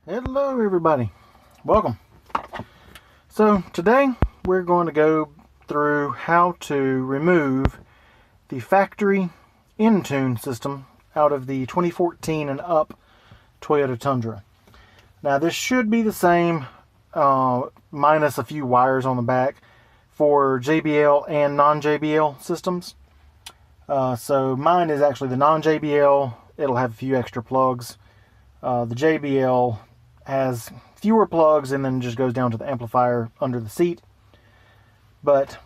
Hello everybody, welcome. So today we're going to go through how to remove the factory Intune system out of the 2014 and up Toyota Tundra. Now this should be the same minus a few wires on the back for JBL and non-JBL systems. So mine is actually the non-JBL. It'll have a few extra plugs. The JBL has fewer plugs and then just goes down to the amplifier under the seat. But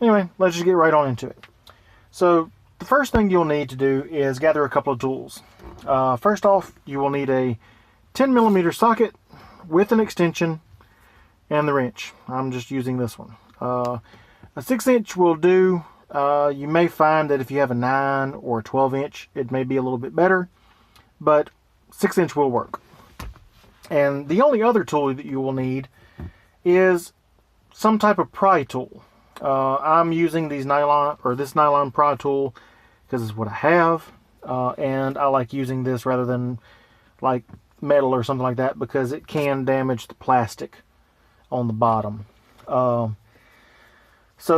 anyway, let's just get right on into it. So the first thing you'll need to do is gather a couple of tools. First off, you will need a 10mm socket with an extension and the wrench. I'm just using this one. A 6-inch will do. You may find that if you have a 9 or a 12-inch, it may be a little bit better, but 6-inch will work. And the only other tool that you will need is some type of pry tool. I'm using this nylon pry tool because it's what I have, and I like using this rather than like metal or something like that because it can damage the plastic on the bottom. So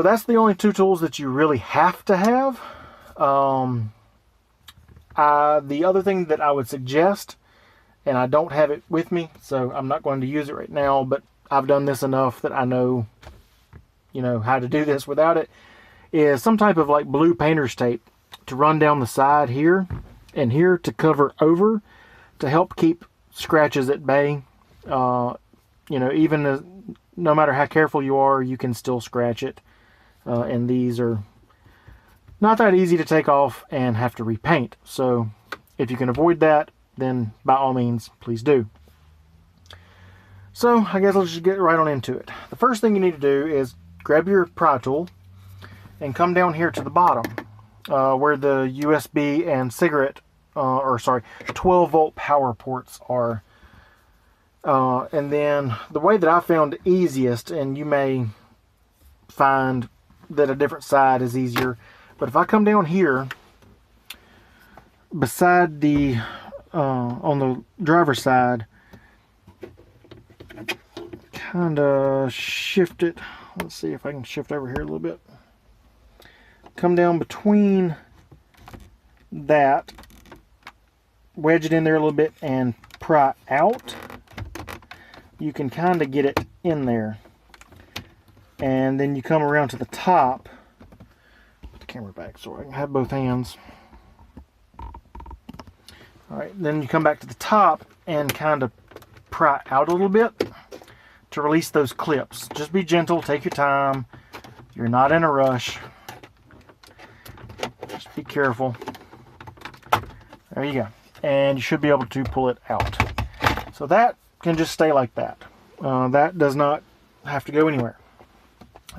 that's the only two tools that you really have to have. The other thing that I would suggest, and I don't have it with me, so I'm not going to use it right now, but I've done this enough that I know, how to do this without it, is some type of like blue painter's tape to run down the side here and here to cover over to help keep scratches at bay. No matter how careful you are, you can still scratch it. And these are not that easy to take off and have to repaint. So if you can avoid that, then by all means, please do. So I guess let's just get right on into it. The first thing you need to do is grab your pry tool and come down here to the bottom where the USB and 12-volt power ports are. And then the way that I found easiest, and you may find that a different side is easier, but if I come down here beside the on the driver's side, kind of shift it. Let's see if I can shift over here a little bit. Come down between that, wedge it in there a little bit, and pry out. You can kind of get it in there. And then you come around to the top. Put the camera back so I can have both hands. Alright, then you come back to the top and kind of pry out a little bit to release those clips. Just be gentle, take your time. You're not in a rush. Just be careful. There you go. And you should be able to pull it out. So that can just stay like that. That does not have to go anywhere.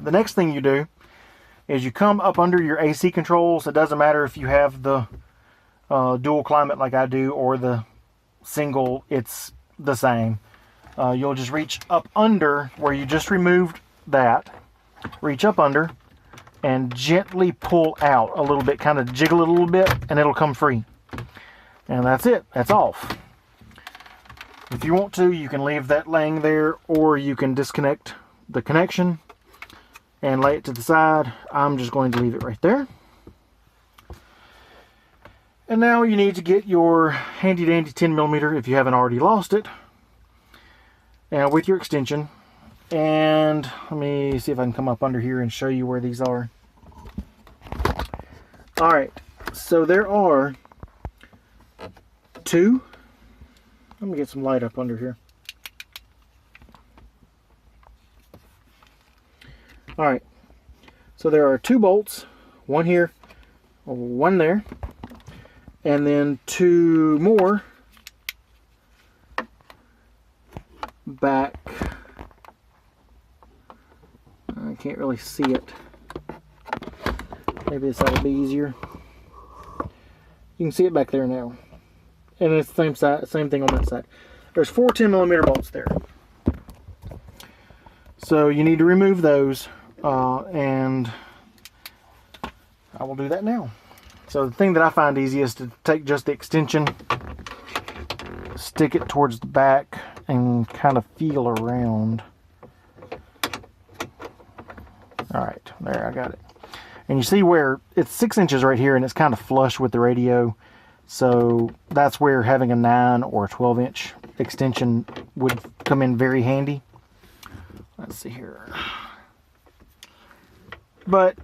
The next thing you do is you come up under your AC controls. It doesn't matter if you have the dual climate like I do or the single, it's the same. You'll just reach up under where you just removed that, reach up under and gently pull out a little bit, kind of jiggle it a little bit, and it'll come free. And that's it, that's off. If you want to, you can leave that laying there, or you can disconnect the connection and lay it to the side. I'm just going to leave it right there. And now you need to get your handy dandy 10mm if you haven't already lost it, and with your extension. And let me see if I can come up under here and show you where these are. Alright, so there are two. Let me get some light up under here. Alright, so there are 2 bolts, one here, one there, and then 2 more back. I can't really see it. Maybe this ought to be easier. You can see it back there now. And it's the same thing on that side. There's 4 10mm bolts there. So you need to remove those, and I will do that now. So the thing that I find easiest is to take just the extension stick it towards the back and kind of feel around. Alright, there, I got it. And you see where it's 6 inches right here and it's kind of flush with the radio. So that's where having a 9 or a 12-inch extension would come in very handy. Let's see here. But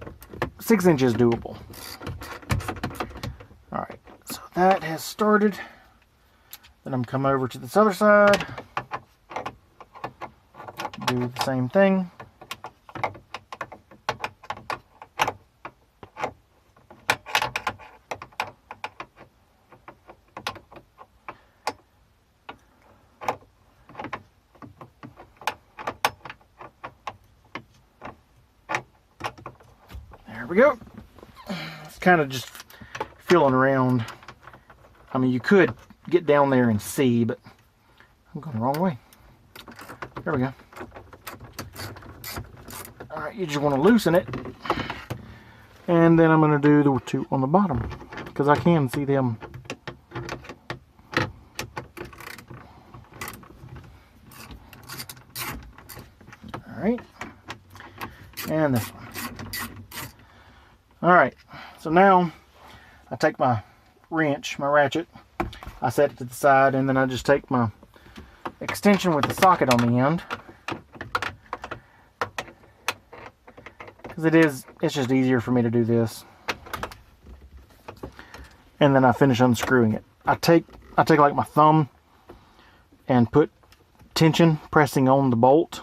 6 inches doable. Alright, so that has started. Then I'm come over to this other side. Do the same thing. There we go. It's kind of just feeling around. I mean, you could get down there and see, but I'm going the wrong way. There we go. Alright, you just want to loosen it. And then I'm going to do the 2 on the bottom, because I can see them. Alright. And this one. Alright, so now I take my wrench, my ratchet, I set it to the side, and then I just take my extension with the socket on the end. Because it's just easier for me to do this. And then I finish unscrewing it. I take like my thumb and put tension pressing on the bolt.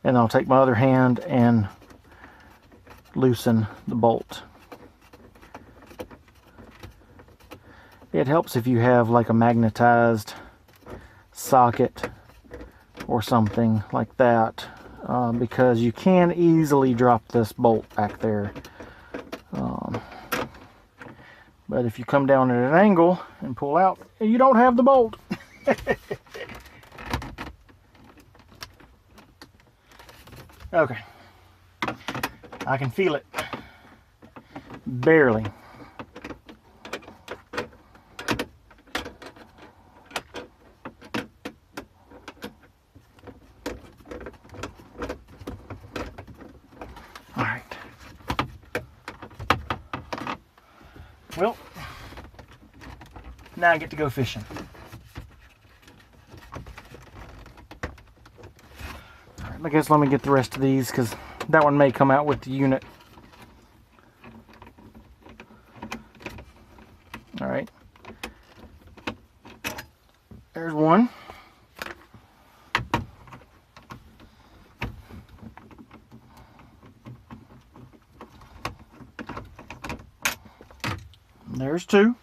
And I'll take my other hand and loosen the bolt. It helps if you have like a magnetized socket or something like that, because you can easily drop this bolt back there. But if you come down at an angle and pull out, you don't have the bolt. Okay. I can feel it. Barely. Alright. Well, now I get to go fishing. Alright, I guess let me get the rest of these, because that one may come out with the unit. Alright. There's one. There's 2.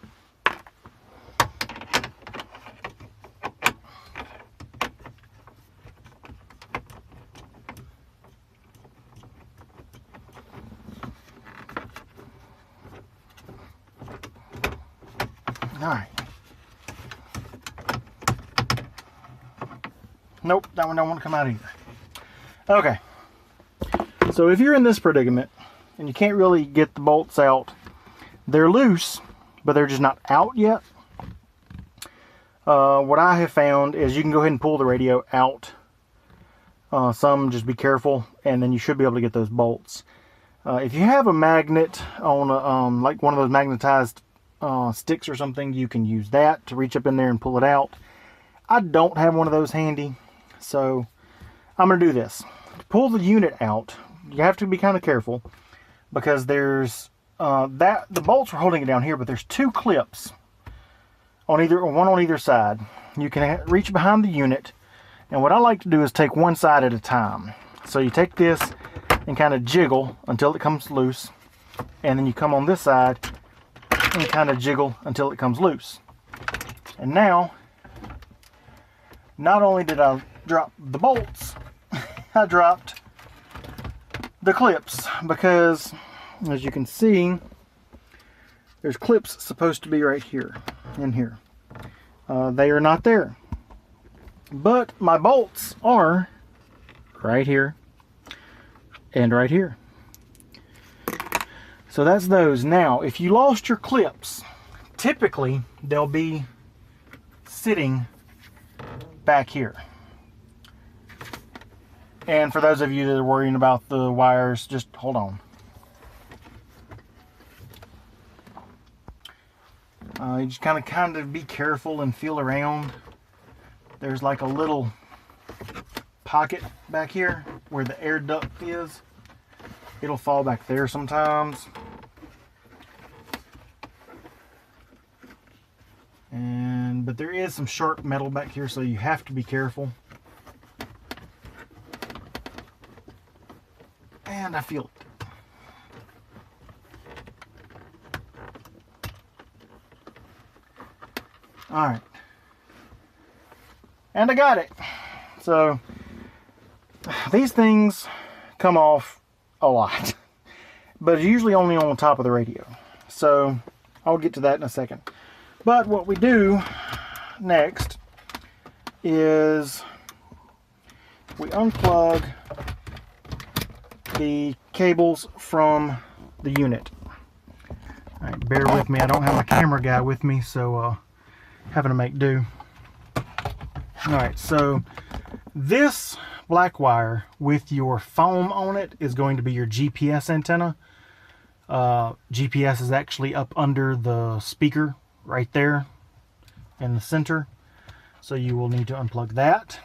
Alright. Nope, that one don't want to come out either. Okay. So if you're in this predicament and you can't really get the bolts out, they're loose, but they're just not out yet. What I have found is you can go ahead and pull the radio out. Some, just be careful, and then you should be able to get those bolts. If you have a magnet on a, like one of those magnetized sticks or something, you can use that to reach up in there and pull it out. I don't have one of those handy, so I'm going to do this. To pull the unit out, you have to be kind of careful, because there's the bolts are holding it down here, but there's 2 clips on one on either side. You can reach behind the unit, and what I like to do is take one side at a time. So you take this and kind of jiggle until it comes loose, and then you come on this side and kind of jiggle until it comes loose. And now, not only did I drop the bolts, I dropped the clips, because as you can see, there's clips supposed to be right here, in here. They are not there. But my bolts are right here and right here. So that's those. Now, if you lost your clips, typically they'll be sitting back here. And for those of you that are worrying about the wires, just hold on. You just kind of be careful and feel around. There's like a little pocket back here where the air duct is. It'll fall back there sometimes. But there is some sharp metal back here, so you have to be careful. And I feel it. Alright. And I got it. So, these things come off a lot. But it's usually only on the top of the radio. So, I'll get to that in a second. But what we do next is we unplug the cables from the unit. Alright, bear with me. I don't have my camera guy with me, so having to make do. Alright, so this black wire with your foam on it is going to be your GPS antenna. GPS is actually up under the speaker right there in the center, so you will need to unplug that.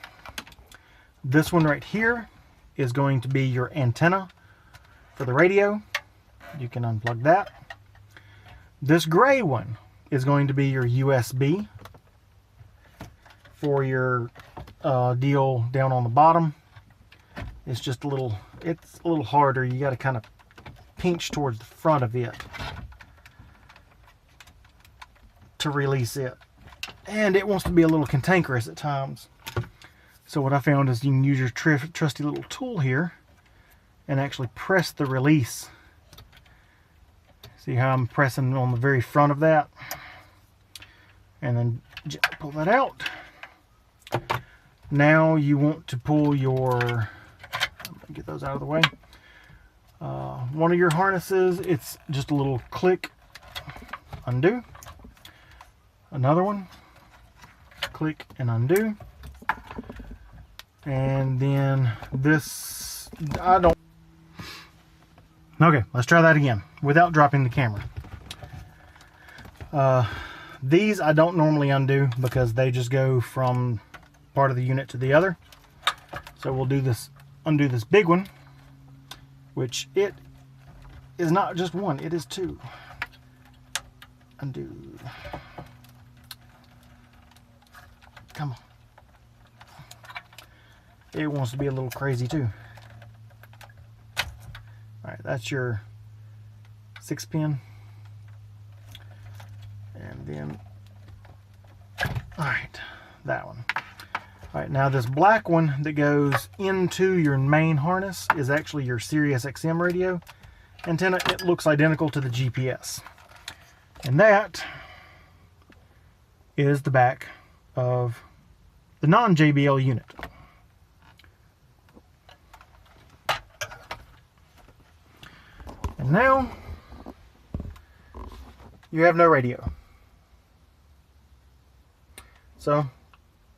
This one right here is going to be your antenna for the radio. You can unplug that. This gray one is going to be your USB for your deal down on the bottom. It's just a little harder. You got to kind of pinch towards the front of it to release it, and it wants to be a little cantankerous at times. So what I found is you can use your trusty little tool here and actually press the release. See how I'm pressing on the very front of that, and then pull that out. Now you want to pull your, get those out of the way, one of your harnesses. It's just a little click, undo. Another one, click and undo. And then this, okay, let's try that again without dropping the camera. These I don't normally undo because they just go from part of the unit to the other. So we'll do this, undo this big one, which it is not just one, it is two. Undo. Come on. It wants to be a little crazy too. Alright, that's your 6-pin. And then, alright, that one. Alright, now this black one that goes into your main harness is actually your Sirius XM radio antenna. It looks identical to the GPS. And that is the back of the non-JBL unit. And now you have no radio. So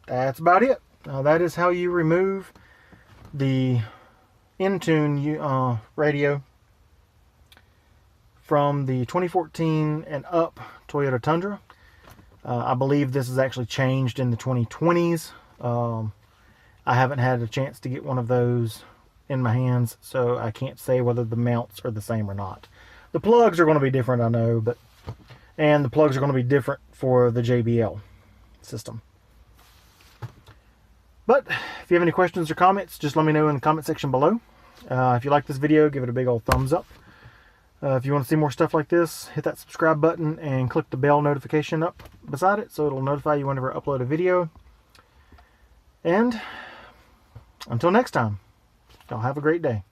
that's about it. That is how you remove the Intune radio from the 2014 and up Toyota Tundra. I believe this is actually changed in the 2020s. I haven't had a chance to get one of those in my hands, so I can't say whether the mounts are the same or not. The plugs are going to be different, I know, and the plugs are going to be different for the JBL system. But if you have any questions or comments, just let me know in the comment section below. If you like this video, give it a big old thumbs up. If you want to see more stuff like this, hit that subscribe button and click the bell notification up beside it so it'll notify you whenever I upload a video. And until next time, y'all have a great day.